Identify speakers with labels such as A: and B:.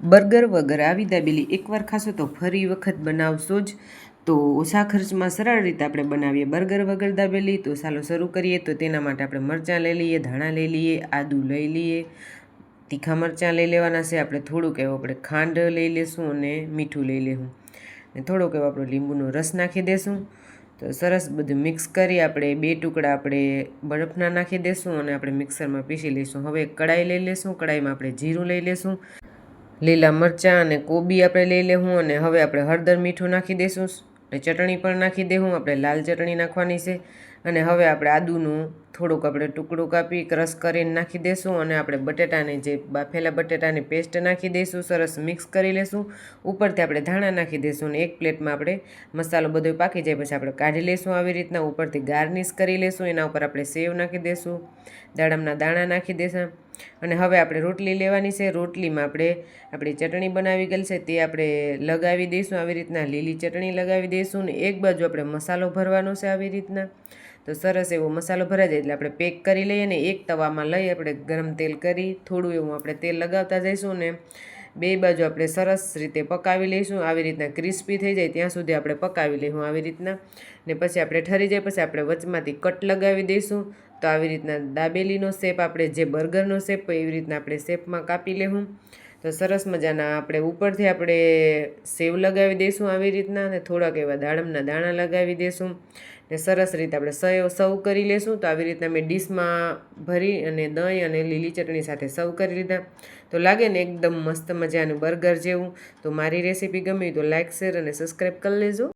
A: Burger વગર આવી દાબેલી એકવાર ખાશો તો ફરી વખત બનાવશો જ. તો ઓછા ખર્ચમાં સરળ રીતે આપણે બનાવીએ બર્ગર વગર દાબેલી. તો ચાલો શરૂ કરીએ. તો તેના માટે આપણે મરચાં લઈ લઈએ, ધાણા લઈ લઈએ, આદું લઈ લઈએ, તીખા મરચાં લઈ લેવાના છે. આપણે થોડુંક એવું આપણે ખાંડ લઈ લેશું અને મીઠું લઈ લેશું અને થોડોક એવો આપણો લીંબુનો રસ નાખી દેશું. તો સરસ બધું મિક્સ કરી આપણે 2 ટુકડા આપણે બરફના નાખી દેશું અને આપણે મિક્સરમાં પીસી લઈશું. હવે કડાઈ લઈ લેશું. કડાઈમાં આપણે જીરું લઈ લેશું, લીલા મરચાં અને કોબી આપણે લઈ લેવું અને હવે આપણે હળદર મીઠું નાખી દઈશું અને ચટણી પણ નાખી દેવું. આપણે લાલ ચટણી નાખવાની છે અને હવે આપણે આદુનું થોડુંક આપણે ટુકડું કાપી ક્રશ કરીને નાખી દઈશું અને આપણે બટેટાની જે બાફેલા બટેટાની પેસ્ટ નાખી દઈશું. સરસ મિક્સ કરી લેશું. ઉપરથી આપણે ધાણા નાખી દઈશું અને એક પ્લેટમાં આપણે મસાલો બધો પાકી જાય પછી આપણે કાઢી લઈશું. આવી રીતના ઉપરથી ગાર્નિશ કરી લઈશું. એના ઉપર આપણે સેવ નાખી દઈશું, દાડમના દાણા નાખી દઈશું અને હવે આપણે રોટલી લેવાની છે. રોટલીમાં આપણી ચટણી બનાવી ગયેલ છે તે આપણે લગાવી દઈશું. આવી રીતના લીલી ચટણી લગાવી દઈશું ને એક બાજુ આપણે મસાલો ભરવાનો છે આવી રીતના. તો સરસ એવો મસાલો ભરાઈ જાય એટલે આપણે પેક કરી લઈએ ને એક તવામાં લઈ આપણે ગરમ તેલ કરી થોડું એવું આપણે તેલ લગાવતા જઈશું ને બે બાજુ આપણે સરસ રીતે પકાવી લઈશું. આવી રીતના ક્રિસ્પી થઈ જાય ત્યાં સુધી આપણે પકાવી લઈશું આવી રીતના ને પછી આપણે ઠરી જાય પછી આપણે વચમાંથી કટ લગાવી દઈશું. તો આવી રીતના દાબેલીનો શેપ આપણે જે બર્ગરનો શેપ હોય એવી રીતના આપણે શેપમાં કાપી લેવું. તો સરસ મજાના આપણે ઉપરથી આપણે સેવ લગાવી દઈશું આવી રીતના અને થોડાક એવા દાડમના દાણા લગાવી દઈશું ને સરસ રીતે આપણે સર્વ કરી લેશું. તો આવી રીતના મેં ડીશમાં ભરી અને દહીં અને લીલી ચટણી સાથે સર્વ કરી લીધા. તો લાગે ને એકદમ મસ્ત મજાનું બર્ગર જેવું. તો મારી રેસીપી ગમી તો લાઇક, શેર અને સબસ્ક્રાઈબ કરી લેજો.